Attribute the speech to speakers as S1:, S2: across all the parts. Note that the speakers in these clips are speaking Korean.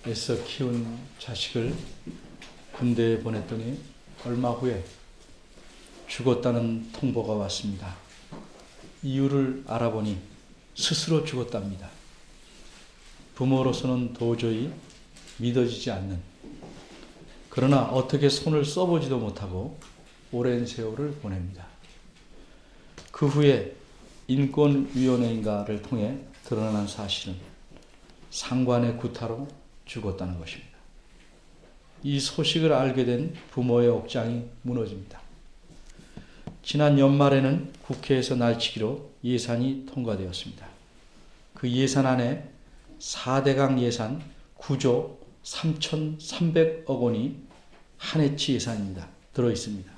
S1: 애써 키운 자식을 군대에 보냈더니 얼마 후에 죽었다는 통보가 왔습니다. 이유를 알아보니 스스로 죽었답니다. 부모로서는 도저히 믿어지지 않는, 그러나 어떻게 손을 써보지도 못하고 오랜 세월을 보냅니다. 그 후에 인권위원회인가를 통해 드러난 사실은 상관의 구타로 죽었다는 것입니다. 이 소식을 알게 된 부모의 억장이 무너집니다. 지난 연말에는 국회에서 날치기로 예산이 통과되었습니다. 그 예산 안에 4대강 예산 9조 3,300억 원이 한해치 예산입니다. 들어있습니다.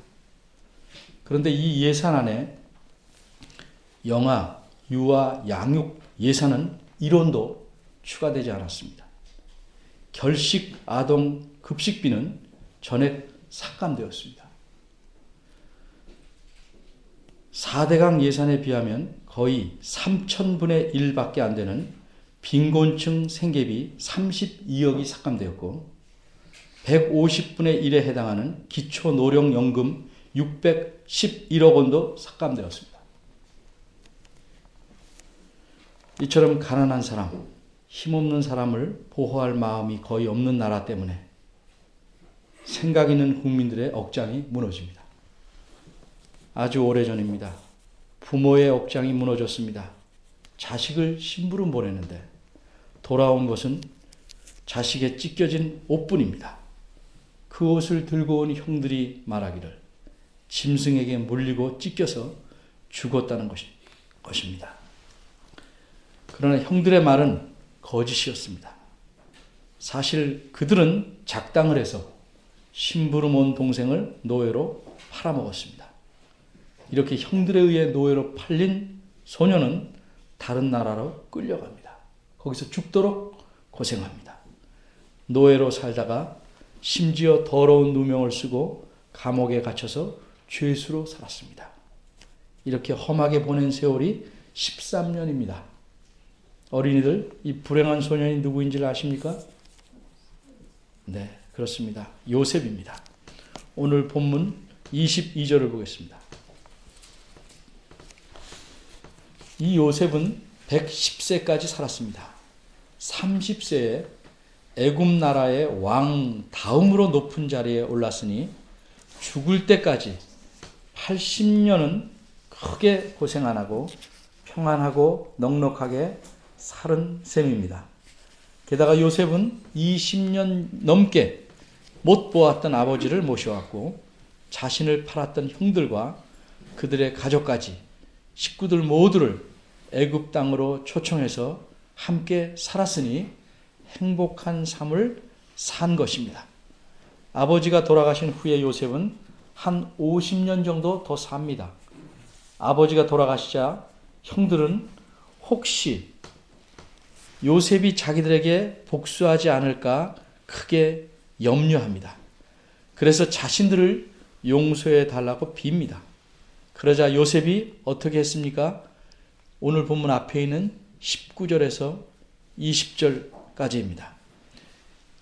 S1: 그런데 이 예산 안에 영아, 유아, 양육 예산은 1원도 추가되지 않았습니다. 결식 아동 급식비는 전액 삭감되었습니다. 4대강 예산에 비하면 거의 3,000분의 1밖에 안 되는 빈곤층 생계비 32억이 삭감되었고 150분의 1에 해당하는 기초노령연금 611억 원도 삭감되었습니다. 이처럼 가난한 사람, 힘없는 사람을 보호할 마음이 거의 없는 나라 때문에 생각 있는 국민들의 억장이 무너집니다. 아주 오래전입니다. 부모의 억장이 무너졌습니다. 자식을 심부름 보냈는데 돌아온 것은 자식의 찢겨진 옷뿐입니다. 그 옷을 들고 온 형들이 말하기를 짐승에게 물리고 찢겨서 죽었다는 것입니다. 그러나 형들의 말은 거짓이었습니다. 사실 그들은 작당을 해서 심부름 온 동생을 노예로 팔아먹었습니다. 이렇게 형들에 의해 노예로 팔린 소녀는 다른 나라로 끌려갑니다. 거기서 죽도록 고생합니다. 노예로 살다가 심지어 더러운 누명을 쓰고 감옥에 갇혀서 죄수로 살았습니다. 이렇게 험하게 보낸 세월이 13년입니다. 어린이들, 이 불행한 소년이 누구인지 아십니까? 네, 그렇습니다. 요셉입니다. 오늘 본문 22절을 보겠습니다. 이 요셉은 110세까지 살았습니다. 30세에 애굽 나라의 왕 다음으로 높은 자리에 올랐으니 죽을 때까지 80년은 크게 고생 안 하고 평안하고 넉넉하게 살은 셈입니다. 게다가 요셉은 20년 넘게 못 보았던 아버지를 모셔왔고 자신을 팔았던 형들과 그들의 가족까지 식구들 모두를 애굽 땅으로 초청해서 함께 살았으니 행복한 삶을 산 것입니다. 아버지가 돌아가신 후에 요셉은 한 50년 정도 더 삽니다. 아버지가 돌아가시자 형들은 혹시 요셉이 자기들에게 복수하지 않을까 크게 염려합니다. 그래서 자신들을 용서해 달라고 빕니다. 그러자 요셉이 어떻게 했습니까? 오늘 본문 앞에 있는 19절에서 20절까지입니다.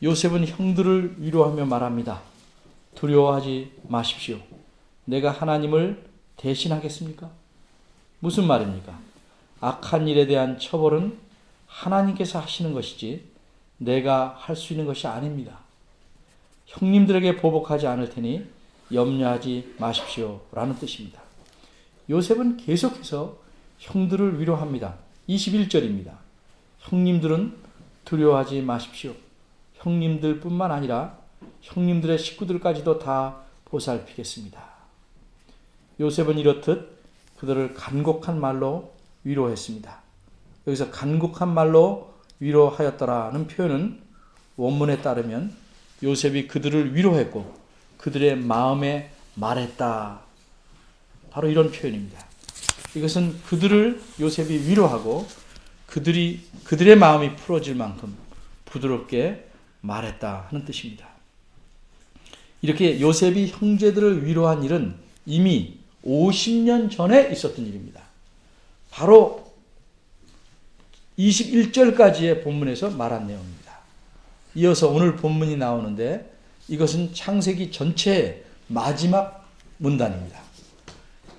S1: 요셉은 형들을 위로하며 말합니다. 두려워하지 마십시오. 내가 하나님을 대신하겠습니까? 무슨 말입니까? 악한 일에 대한 처벌은 하나님께서 하시는 것이지 내가 할 수 있는 것이 아닙니다. 형님들에게 보복하지 않을 테니 염려하지 마십시오. 라는 뜻입니다. 요셉은 계속해서 형들을 위로합니다. 21절입니다. 형님들은 두려워하지 마십시오. 형님들 뿐만 아니라 형님들의 식구들까지도 다 보살피겠습니다. 요셉은 이렇듯 그들을 간곡한 말로 위로했습니다. 여기서 간곡한 말로 위로하였더라는 표현은 원문에 따르면 요셉이 그들을 위로했고 그들의 마음에 말했다. 바로 이런 표현입니다. 이것은 그들을 요셉이 위로하고 그들의 마음이 풀어질 만큼 부드럽게 말했다 하는 뜻입니다. 이렇게 요셉이 형제들을 위로한 일은 이미 50년 전에 있었던 일입니다. 바로 21절까지의 본문에서 말한 내용입니다. 이어서 오늘 본문이 나오는데 이것은 창세기 전체의 마지막 문단입니다.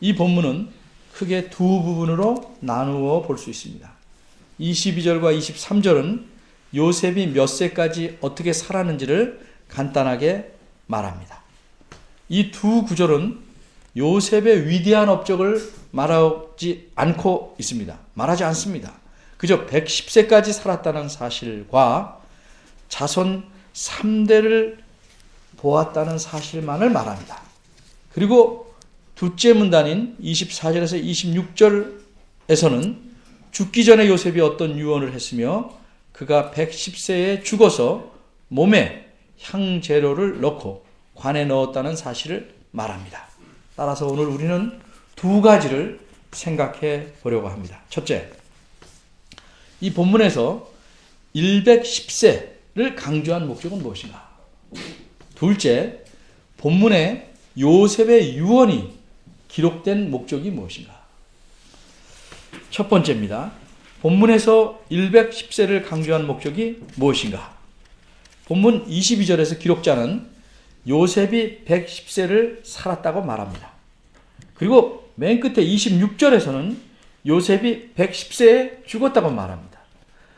S1: 이 본문은 크게 두 부분으로 나누어 볼 수 있습니다. 22절과 23절은 요셉이 몇 세까지 어떻게 살았는지를 간단하게 말합니다. 이 두 구절은 요셉의 위대한 업적을 말하지 않고 있습니다. 말하지 않습니다. 그저 110세까지 살았다는 사실과 자손 3대를 보았다는 사실만을 말합니다. 그리고 둘째 문단인 24절에서 26절에서는 죽기 전에 요셉이 어떤 유언을 했으며 그가 110세에 죽어서 몸에 향재료를 넣고 관에 넣었다는 사실을 말합니다. 따라서 오늘 우리는 두 가지를 생각해 보려고 합니다. 첫째, 이 본문에서 110세를 강조한 목적은 무엇인가? 둘째, 본문에 요셉의 유언이 기록된 목적이 무엇인가? 첫 번째입니다. 본문에서 110세를 강조한 목적이 무엇인가? 본문 22절에서 기록자는 요셉이 110세를 살았다고 말합니다. 그리고 맨 끝에 26절에서는 요셉이 110세에 죽었다고 말합니다.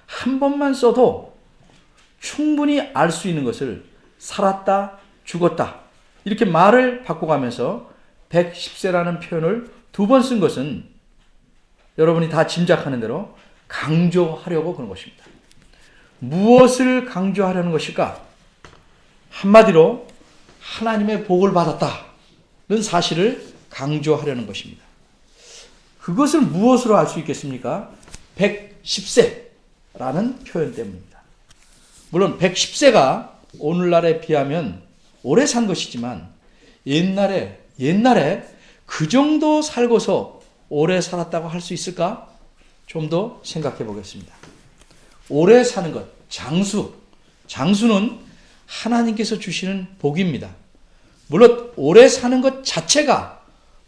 S1: 한 번만 써도 충분히 알 수 있는 것을 살았다, 죽었다 이렇게 말을 바꿔가면서 110세라는 표현을 두 번 쓴 것은 여러분이 다 짐작하는 대로 강조하려고 그런 것입니다. 무엇을 강조하려는 것일까? 한마디로 하나님의 복을 받았다는 사실을 강조하려는 것입니다. 그것을 무엇으로 알 수 있겠습니까? 110세라는 표현 때문입니다. 물론 110세가 오늘날에 비하면 오래 산 것이지만 옛날에 그 정도 살고서 오래 살았다고 할 수 있을까? 좀 더 생각해 보겠습니다. 오래 사는 것, 장수는 하나님께서 주시는 복입니다. 물론 오래 사는 것 자체가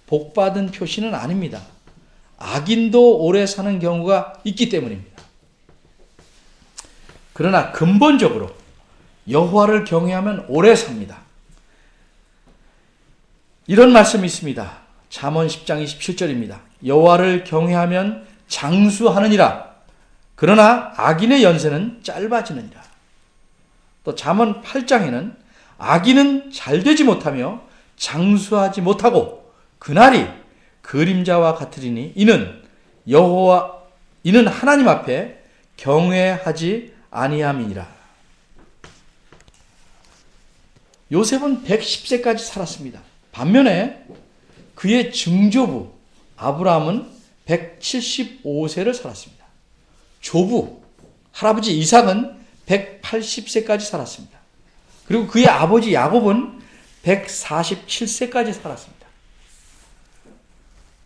S1: 복받은 표시는 아닙니다. 악인도 오래 사는 경우가 있기 때문입니다. 그러나 근본적으로 여호와를 경외하면 오래 삽니다. 이런 말씀이 있습니다. 잠언 10장 27절입니다. 여호와를 경외하면 장수하느니라. 그러나 악인의 연세는 짧아지느니라. 또 잠언 8장에는 악인은 잘되지 못하며 장수하지 못하고 그날이 그림자와 같으리니 이는 하나님 앞에 경외하지 아니함이니라. 요셉은 110세까지 살았습니다. 반면에 그의 증조부 아브라함은 175세를 살았습니다. 조부 할아버지 이삭은 180세까지 살았습니다. 그리고 그의 아버지 야곱은 147세까지 살았습니다.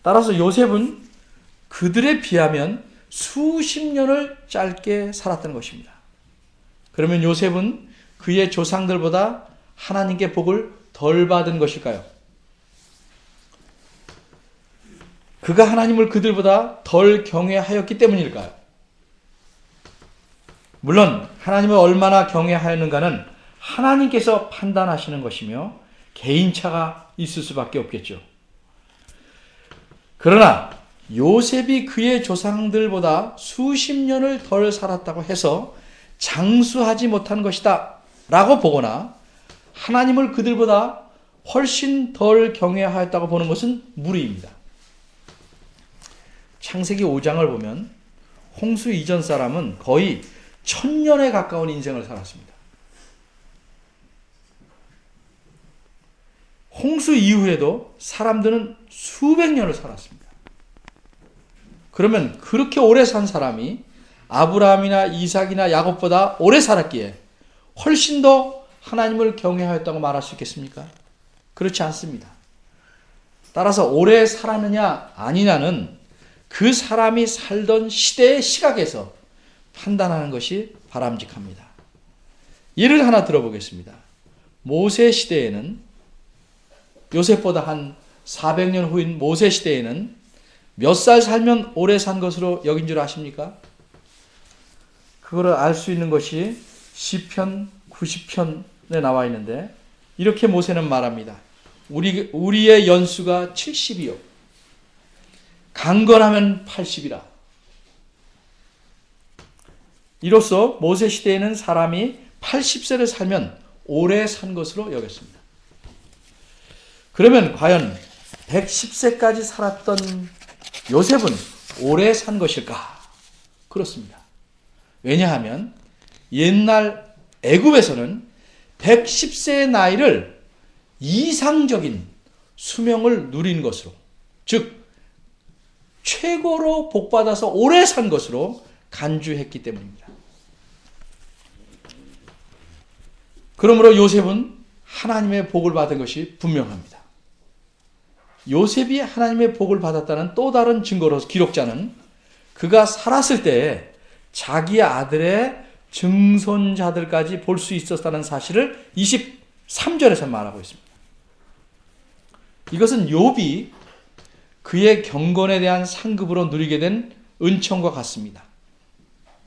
S1: 따라서 요셉은 그들에 비하면 수십 년을 짧게 살았던 것입니다. 그러면 요셉은 그의 조상들보다 하나님께 복을 덜 받은 것일까요? 그가 하나님을 그들보다 덜 경외하였기 때문일까요? 물론 하나님을 얼마나 경외하였는가는 하나님께서 판단하시는 것이며 개인차가 있을 수밖에 없겠죠. 그러나 요셉이 그의 조상들보다 수십 년을 덜 살았다고 해서 장수하지 못한 것이다 라고 보거나 하나님을 그들보다 훨씬 덜 경외하였다고 보는 것은 무리입니다. 창세기 5장을 보면 홍수 이전 사람은 거의 1000년에 가까운 인생을 살았습니다. 홍수 이후에도 사람들은 수백 년을 살았습니다. 그러면 그렇게 오래 산 사람이 아브라함이나 이삭이나 야곱보다 오래 살았기에 훨씬 더 하나님을 경외하였다고 말할 수 있겠습니까? 그렇지 않습니다. 따라서 오래 살았느냐 아니냐는 그 사람이 살던 시대의 시각에서 판단하는 것이 바람직합니다. 예를 하나 들어보겠습니다. 모세 시대에는 요셉보다 한 400년 후인 모세 시대에는 몇 살 살면 오래 산 것으로 여긴 줄 아십니까? 그거를 알 수 있는 것이 시편 90편에 나와 있는데 이렇게 모세는 말합니다. 우리의 연수가 70이요. 강건하면 80이라. 이로써 모세 시대에는 사람이 80세를 살면 오래 산 것으로 여겼습니다. 그러면 과연 110세까지 살았던 요셉은 오래 산 것일까? 그렇습니다. 왜냐하면 옛날 애굽에서는 110세의 나이를 이상적인 수명을 누린 것으로, 즉 최고로 복받아서 오래 산 것으로 간주했기 때문입니다. 그러므로 요셉은 하나님의 복을 받은 것이 분명합니다. 요셉이 하나님의 복을 받았다는 또 다른 증거로서 기록자는 그가 살았을 때 자기 아들의 증손자들까지 볼 수 있었다는 사실을 23절에서 말하고 있습니다. 이것은 욥이 그의 경건에 대한 상급으로 누리게 된 은총과 같습니다.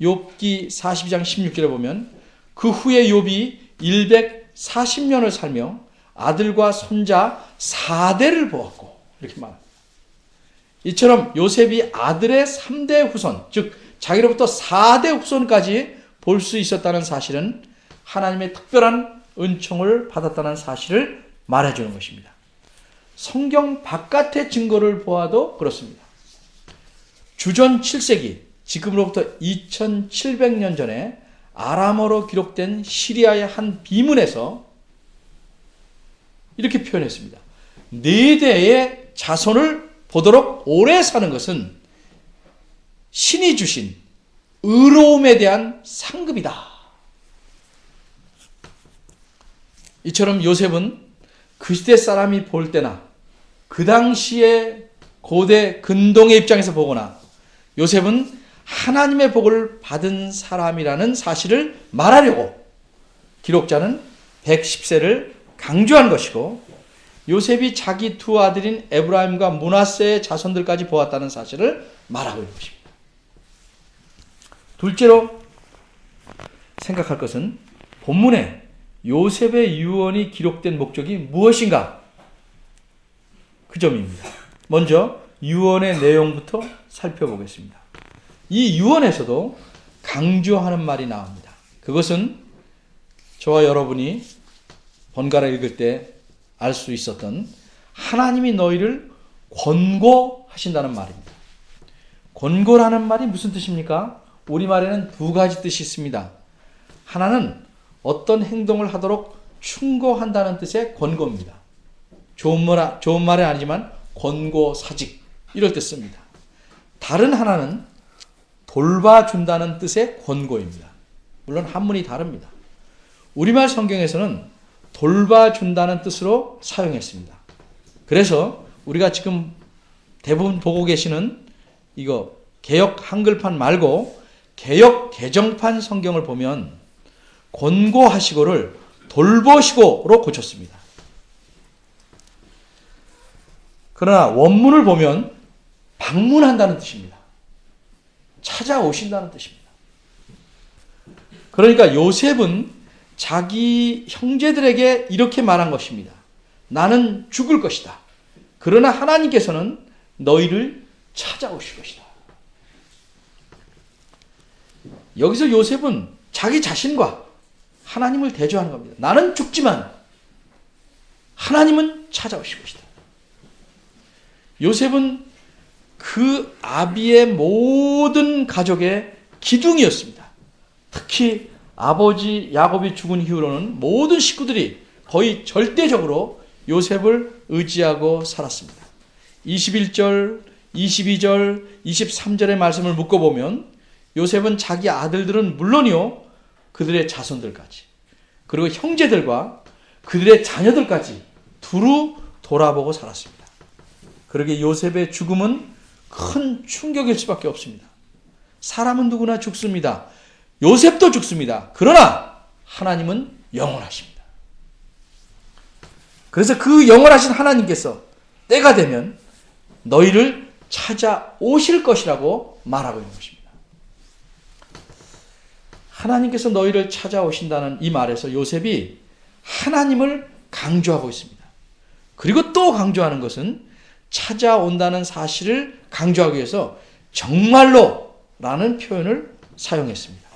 S1: 욥기 42장 16절에 보면 그 후에 욥이 140년을 살며 아들과 손자 4대를 보았고 이렇게 말합니다. 이처럼 요셉이 아들의 3대 후손, 즉 자기로부터 4대 후손까지 볼 수 있었다는 사실은 하나님의 특별한 은총을 받았다는 사실을 말해주는 것입니다. 성경 바깥의 증거를 보아도 그렇습니다. 주전 7세기, 지금으로부터 2700년 전에 아람어로 기록된 시리아의 한 비문에서 이렇게 표현했습니다. 4대의 자손을 보도록 오래 사는 것은 신이 주신 의로움에 대한 상급이다. 이처럼 요셉은 그 시대 사람이 볼 때나 그 당시에 고대 근동의 입장에서 보거나 요셉은 하나님의 복을 받은 사람이라는 사실을 말하려고 기록자는 110세를 강조한 것이고 요셉이 자기 두 아들인 에브라임과 므낫세의 자손들까지 보았다는 사실을 말하고 있는 것입니다. 둘째로 생각할 것은 본문에 요셉의 유언이 기록된 목적이 무엇인가? 그 점입니다. 먼저 유언의 내용부터 살펴보겠습니다. 이 유언에서도 강조하는 말이 나옵니다. 그것은 저와 여러분이 번갈아 읽을 때 알 수 있었던 하나님이 너희를 권고하신다는 말입니다. 권고라는 말이 무슨 뜻입니까? 우리말에는 두 가지 뜻이 있습니다. 하나는 어떤 행동을 하도록 충고한다는 뜻의 권고입니다. 좋은 말은 아니지만 권고사직 이럴 때 씁니다. 다른 하나는 돌봐준다는 뜻의 권고입니다. 물론 한문이 다릅니다. 우리말 성경에서는 돌봐준다는 뜻으로 사용했습니다. 그래서 우리가 지금 대부분 보고 계시는 이거 개역 한글판 말고 개역 개정판 성경을 보면 권고하시고를 돌보시고로 고쳤습니다. 그러나 원문을 보면 방문한다는 뜻입니다. 찾아오신다는 뜻입니다. 그러니까 요셉은 자기 형제들에게 이렇게 말한 것입니다. 나는 죽을 것이다. 그러나 하나님께서는 너희를 찾아오실 것이다. 여기서 요셉은 자기 자신과 하나님을 대조하는 겁니다. 나는 죽지만 하나님은 찾아오실 것이다. 요셉은 그 아비의 모든 가족의 기둥이었습니다. 특히 아버지 야곱이 죽은 이후로는 모든 식구들이 거의 절대적으로 요셉을 의지하고 살았습니다. 21절, 22절, 23절의 말씀을 묶어보면 요셉은 자기 아들들은 물론이요 그들의 자손들까지 그리고 형제들과 그들의 자녀들까지 두루 돌아보고 살았습니다. 그러기에 요셉의 죽음은 큰 충격일 수밖에 없습니다. 사람은 누구나 죽습니다. 요셉도 죽습니다. 그러나 하나님은 영원하십니다. 그래서 그 영원하신 하나님께서 때가 되면 너희를 찾아오실 것이라고 말하고 있는 것입니다. 하나님께서 너희를 찾아오신다는 이 말에서 요셉이 하나님을 강조하고 있습니다. 그리고 또 강조하는 것은 찾아온다는 사실을 강조하기 위해서 정말로 라는 표현을 사용했습니다.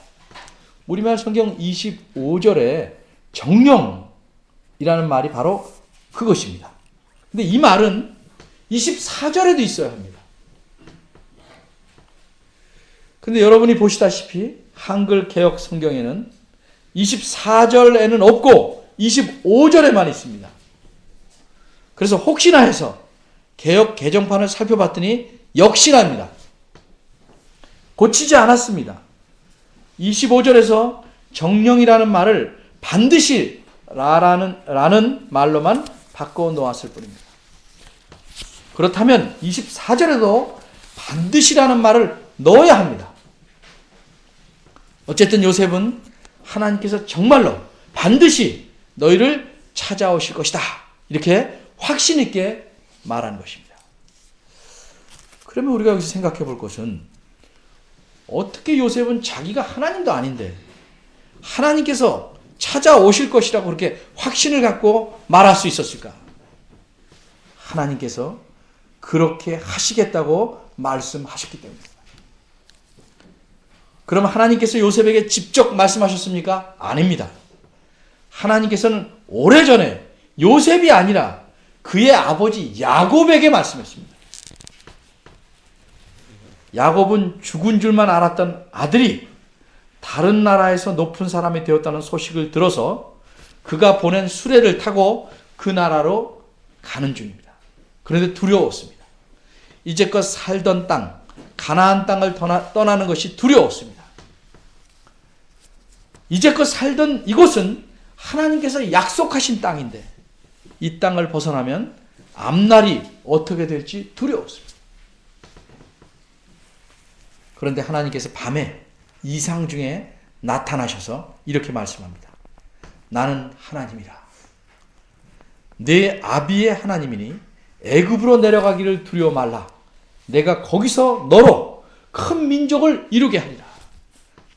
S1: 우리말 성경 25절에 정령이라는 말이 바로 그것입니다. 근데 이 말은 24절에도 있어야 합니다. 근데 여러분이 보시다시피 한글 개역 성경에는 24절에는 없고 25절에만 있습니다. 그래서 혹시나 해서 개역 개정판을 살펴봤더니 역시나입니다. 고치지 않았습니다. 25절에서 정령이라는 말을 반드시 라는 말로만 바꿔 놓았을 뿐입니다. 그렇다면 24절에도 반드시라는 말을 넣어야 합니다. 어쨌든 요셉은 하나님께서 정말로 반드시 너희를 찾아오실 것이다. 이렇게 확신 있게 말하는 것입니다. 그러면 우리가 여기서 생각해 볼 것은 어떻게 요셉은 자기가 하나님도 아닌데 하나님께서 찾아오실 것이라고 그렇게 확신을 갖고 말할 수 있었을까? 하나님께서 그렇게 하시겠다고 말씀하셨기 때문입니다. 그럼 하나님께서 요셉에게 직접 말씀하셨습니까? 아닙니다. 하나님께서는 오래전에 요셉이 아니라 그의 아버지 야곱에게 말씀했습니다. 야곱은 죽은 줄만 알았던 아들이 다른 나라에서 높은 사람이 되었다는 소식을 들어서 그가 보낸 수레를 타고 그 나라로 가는 중입니다. 그런데 두려웠습니다. 이제껏 살던 땅, 가나안 땅을 떠나는 것이 두려웠습니다. 이제껏 살던 이곳은 하나님께서 약속하신 땅인데 이 땅을 벗어나면 앞날이 어떻게 될지 두려웠습니다. 그런데 하나님께서 밤에 이상 중에 나타나셔서 이렇게 말씀합니다. 나는 하나님이라. 내 아비의 하나님이니 애굽으로 내려가기를 두려워 말라. 내가 거기서 너로 큰 민족을 이루게 하리라.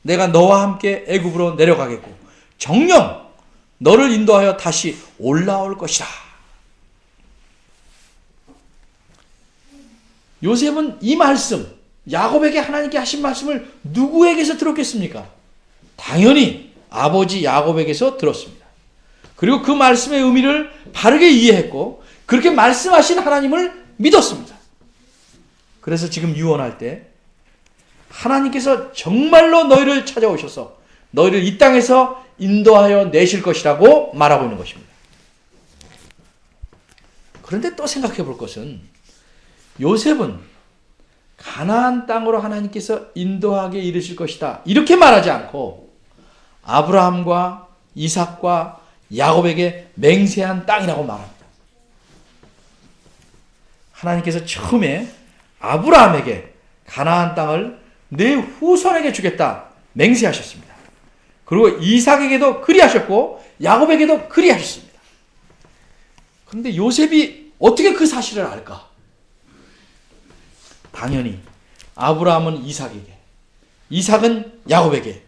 S1: 내가 너와 함께 애굽으로 내려가겠고 정녕 너를 인도하여 다시 올라올 것이라. 요셉은 이 말씀, 야곱에게 하나님께 하신 말씀을 누구에게서 들었겠습니까? 당연히 아버지 야곱에게서 들었습니다. 그리고 그 말씀의 의미를 바르게 이해했고 그렇게 말씀하신 하나님을 믿었습니다. 그래서 지금 유언할 때 하나님께서 정말로 너희를 찾아오셔서 너희를 이 땅에서 인도하여 내실 것이라고 말하고 있는 것입니다. 그런데 또 생각해 볼 것은 요셉은 가나안 땅으로 하나님께서 인도하게 이르실 것이다 이렇게 말하지 않고 아브라함과 이삭과 야곱에게 맹세한 땅이라고 말합니다. 하나님께서 처음에 아브라함에게 가나안 땅을 내 후손에게 주겠다 맹세하셨습니다. 그리고 이삭에게도 그리하셨고 야곱에게도 그리하셨습니다. 그런데 요셉이 어떻게 그 사실을 알까? 당연히 아브라함은 이삭에게, 이삭은 야곱에게,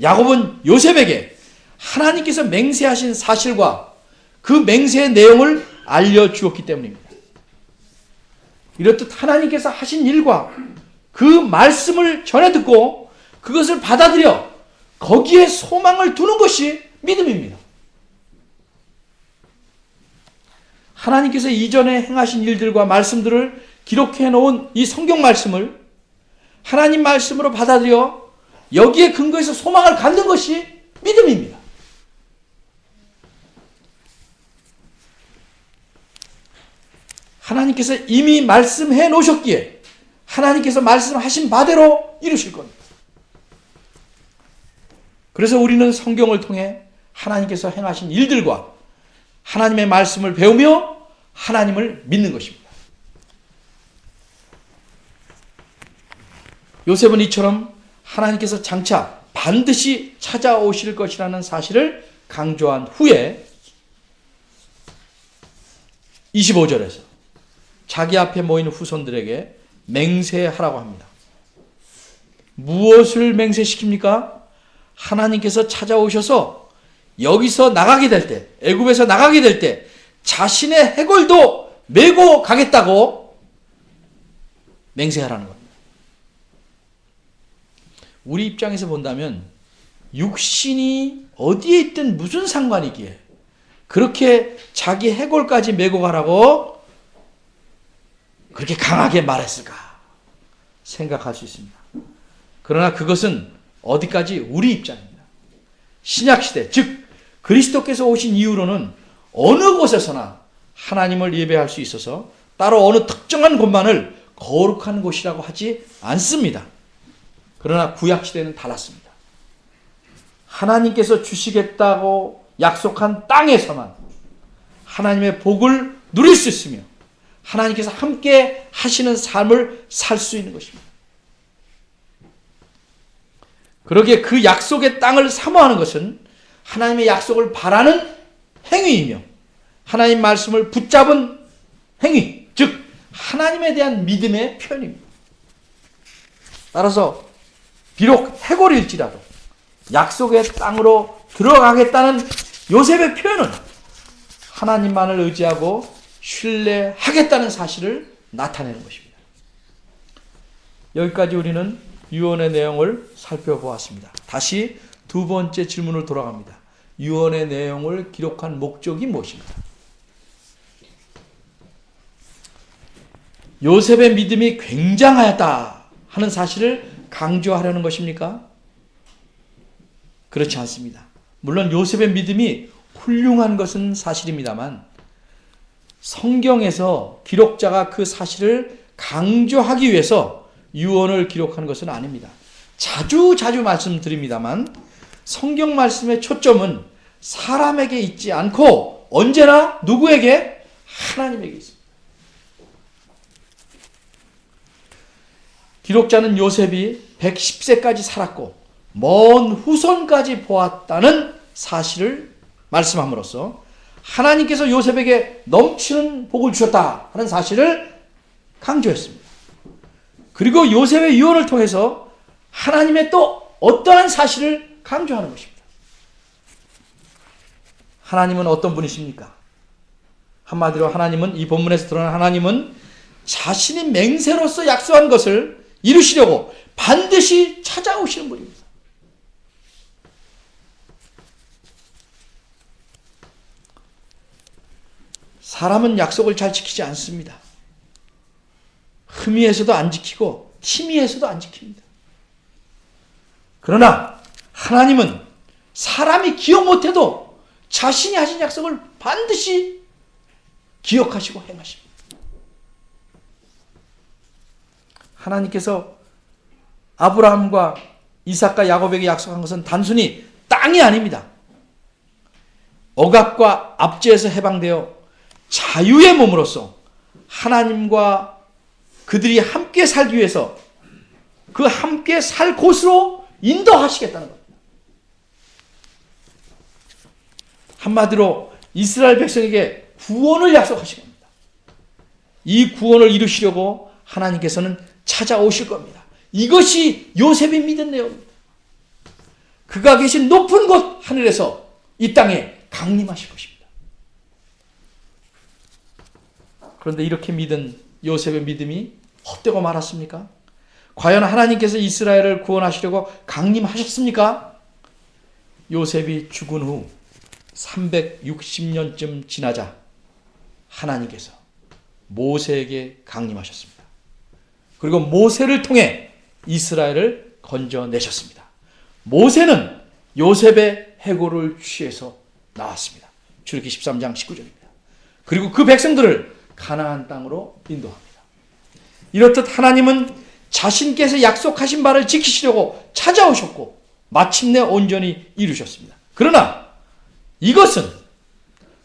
S1: 야곱은 요셉에게 하나님께서 맹세하신 사실과 그 맹세의 내용을 알려주었기 때문입니다. 이렇듯 하나님께서 하신 일과 그 말씀을 전해 듣고 그것을 받아들여 거기에 소망을 두는 것이 믿음입니다. 하나님께서 이전에 행하신 일들과 말씀들을 기록해 놓은 이 성경 말씀을 하나님 말씀으로 받아들여 여기에 근거해서 소망을 갖는 것이 믿음입니다. 하나님께서 이미 말씀해 놓으셨기에 하나님께서 말씀하신 바대로 이루실 겁니다. 그래서 우리는 성경을 통해 하나님께서 행하신 일들과 하나님의 말씀을 배우며 하나님을 믿는 것입니다. 요셉은 이처럼 하나님께서 장차 반드시 찾아오실 것이라는 사실을 강조한 후에 25절에서 자기 앞에 모인 후손들에게 맹세하라고 합니다. 무엇을 맹세시킵니까? 하나님께서 찾아오셔서 여기서 나가게 될 때, 애굽에서 나가게 될 때 자신의 해골도 메고 가겠다고 맹세하라는 겁니다. 우리 입장에서 본다면 육신이 어디에 있든 무슨 상관이기에 그렇게 자기 해골까지 메고 가라고 그렇게 강하게 말했을까 생각할 수 있습니다. 그러나 그것은 어디까지? 우리 입장입니다. 신약시대, 즉 그리스도께서 오신 이후로는 어느 곳에서나 하나님을 예배할 수 있어서 따로 어느 특정한 곳만을 거룩한 곳이라고 하지 않습니다. 그러나 구약시대는 달랐습니다. 하나님께서 주시겠다고 약속한 땅에서만 하나님의 복을 누릴 수 있으며 하나님께서 함께 하시는 삶을 살 수 있는 것입니다. 그러기에 그 약속의 땅을 사모하는 것은 하나님의 약속을 바라는 행위이며 하나님 말씀을 붙잡은 행위, 즉 하나님에 대한 믿음의 표현입니다. 따라서 비록 해골일지라도 약속의 땅으로 들어가겠다는 요셉의 표현은 하나님만을 의지하고 신뢰하겠다는 사실을 나타내는 것입니다. 여기까지 우리는 유언의 내용을 살펴보았습니다. 다시 두 번째 질문으로 돌아갑니다. 유언의 내용을 기록한 목적이 무엇인가? 요셉의 믿음이 굉장하였다 하는 사실을 강조하려는 것입니까? 그렇지 않습니다. 물론 요셉의 믿음이 훌륭한 것은 사실입니다만 성경에서 기록자가 그 사실을 강조하기 위해서 유언을 기록하는 것은 아닙니다. 자주 말씀드립니다만 성경 말씀의 초점은 사람에게 있지 않고 언제나 누구에게? 하나님에게 있습니다. 기록자는 요셉이 110세까지 살았고 먼 후손까지 보았다는 사실을 말씀함으로써 하나님께서 요셉에게 넘치는 복을 주셨다 하는 사실을 강조했습니다. 그리고 요셉의 유언을 통해서 하나님의 또 어떠한 사실을 강조하는 것입니다. 하나님은 어떤 분이십니까? 한마디로 하나님은, 이 본문에서 드러난 하나님은 자신이 맹세로서 약속한 것을 이루시려고 반드시 찾아오시는 분입니다. 사람은 약속을 잘 지키지 않습니다. 흠의에서도 안 지키고 티미에서도 안 지킵니다. 그러나 하나님은 사람이 기억 못해도 자신이 하신 약속을 반드시 기억하시고 행하십니다. 하나님께서 아브라함과 이삭과 야곱에게 약속한 것은 단순히 땅이 아닙니다. 억압과 압제에서 해방되어 자유의 몸으로서 하나님과 그들이 함께 살기 위해서 그 함께 살 곳으로 인도하시겠다는 겁니다. 한마디로 이스라엘 백성에게 구원을 약속하신 겁니다. 이 구원을 이루시려고 하나님께서는 찾아오실 겁니다. 이것이 요셉이 믿은 내용입니다. 그가 계신 높은 곳 하늘에서 이 땅에 강림하실 것입니다. 그런데 이렇게 믿은 요셉의 믿음이 헛되고 말았습니까? 과연 하나님께서 이스라엘을 구원하시려고 강림하셨습니까? 요셉이 죽은 후 360년쯤 지나자 하나님께서 모세에게 강림하셨습니다. 그리고 모세를 통해 이스라엘을 건져내셨습니다. 모세는 요셉의 해골을 취해서 나왔습니다. 출애굽기 13장 19절입니다. 그리고 그 백성들을 가나안 땅으로 인도합니다. 이렇듯 하나님은 자신께서 약속하신 바를 지키시려고 찾아오셨고 마침내 온전히 이루셨습니다. 그러나 이것은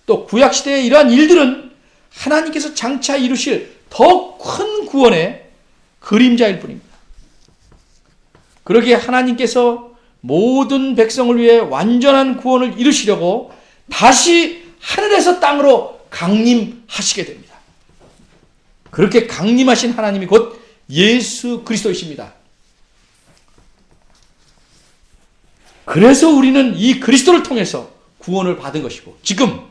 S1: 또 구약시대의 이러한 일들은 하나님께서 장차 이루실 더 큰 구원의 그림자일 뿐입니다. 그러기에 하나님께서 모든 백성을 위해 완전한 구원을 이루시려고 다시 하늘에서 땅으로 강림하시게 됩니다. 그렇게 강림하신 하나님이 곧 예수 그리스도이십니다. 그래서 우리는 이 그리스도를 통해서 구원을 받은 것이고 지금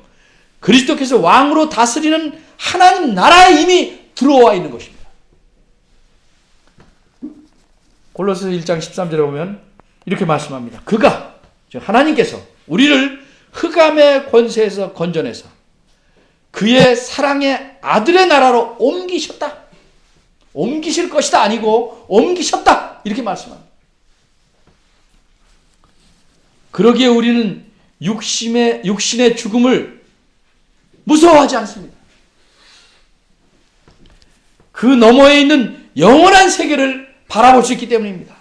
S1: 그리스도께서 왕으로 다스리는 하나님 나라에 이미 들어와 있는 것입니다. 골로새서 1장 13절에 보면 이렇게 말씀합니다. 그가, 즉 하나님께서 우리를 흑암의 권세에서 건져내서 그의 사랑의 아들의 나라로 옮기셨다. 옮기실 것이다 아니고 옮기셨다. 이렇게 말씀합니다. 그러기에 우리는 육신의 죽음을 무서워하지 않습니다. 그 너머에 있는 영원한 세계를 바라볼 수 있기 때문입니다.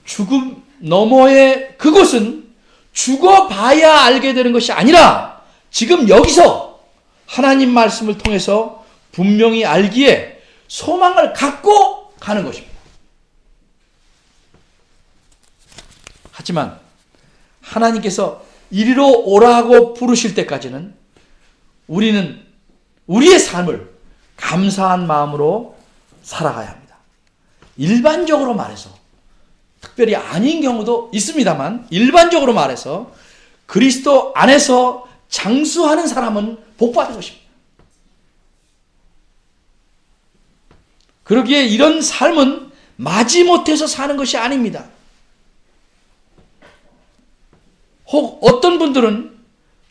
S1: 죽음 너머의 그곳은 죽어봐야 알게 되는 것이 아니라 지금 여기서 하나님 말씀을 통해서 분명히 알기에 소망을 갖고 가는 것입니다. 하지만 하나님께서 이리로 오라고 부르실 때까지는 우리는 우리의 삶을 감사한 마음으로 살아가야 합니다. 일반적으로 말해서, 특별히 아닌 경우도 있습니다만 일반적으로 말해서 그리스도 안에서 장수하는 사람은 복받은 것입니다. 그러기에 이런 삶은 마지못해서 사는 것이 아닙니다. 혹 어떤 분들은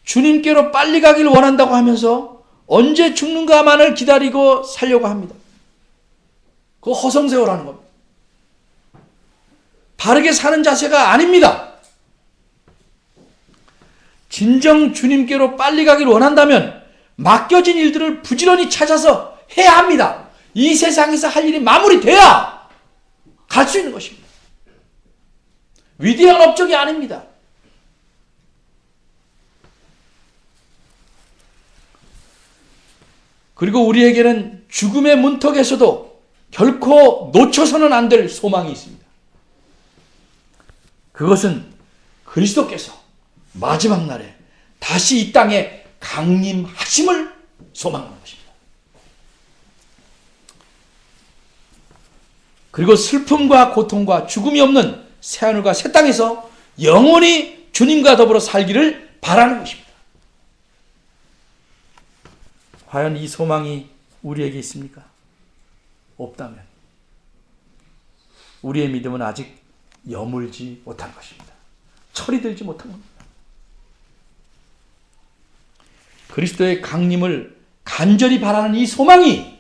S1: 주님께로 빨리 가길 원한다고 하면서 언제 죽는가만을 기다리고 살려고 합니다. 그거 허송세월하는 겁니다. 바르게 사는 자세가 아닙니다. 진정 주님께로 빨리 가길 원한다면 맡겨진 일들을 부지런히 찾아서 해야 합니다. 이 세상에서 할 일이 마무리돼야 갈 수 있는 것입니다. 위대한 업적이 아닙니다. 그리고 우리에게는 죽음의 문턱에서도 결코 놓쳐서는 안 될 소망이 있습니다. 그것은 그리스도께서 마지막 날에 다시 이 땅에 강림하심을 소망하는 것입니다. 그리고 슬픔과 고통과 죽음이 없는 새하늘과 새 땅에서 영원히 주님과 더불어 살기를 바라는 것입니다. 과연 이 소망이 우리에게 있습니까? 없다면 우리의 믿음은 아직 여물지 못한 것입니다. 철이 들지 못한 겁니다. 그리스도의 강림을 간절히 바라는 이 소망이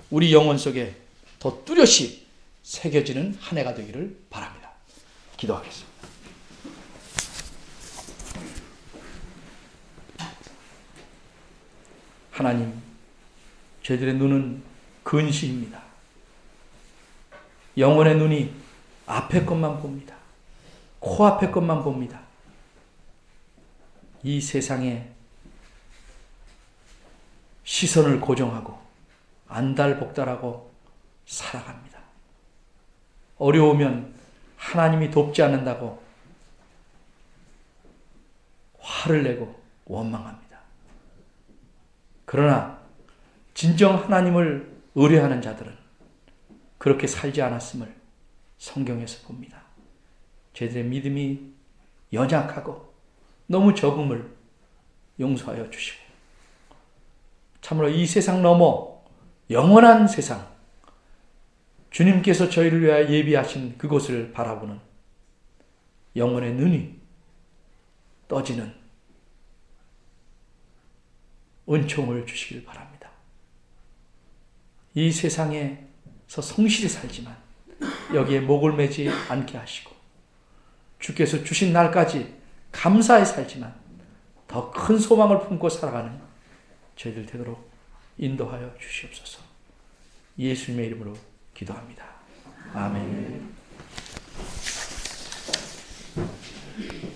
S1: 우리 영혼 속에 더 뚜렷이 새겨지는 한 해가 되기를 바랍니다. 기도하겠습니다. 하나님, 저희들의 눈은 근시입니다. 영혼의 눈이 앞의 것만 봅니다. 코앞의 것만 봅니다. 이 세상에 시선을 고정하고 안달복달하고 살아갑니다. 어려우면 하나님이 돕지 않는다고 화를 내고 원망합니다. 그러나 진정 하나님을 의뢰하는 자들은 그렇게 살지 않았음을 성경에서 봅니다. 저희들의 믿음이 연약하고 너무 적음을 용서하여 주시고 참으로 이 세상 넘어 영원한 세상, 주님께서 저희를 위하여 예비하신 그곳을 바라보는 영혼의 눈이 떠지는 은총을 주시길 바랍니다. 이 세상에서 성실히 살지만 여기에 목을 매지 않게 하시고 주께서 주신 날까지 감사히 살지만 더 큰 소망을 품고 살아가는 저희들 되도록 인도하여 주시옵소서. 예수님의 이름으로 기도합니다. 아멘.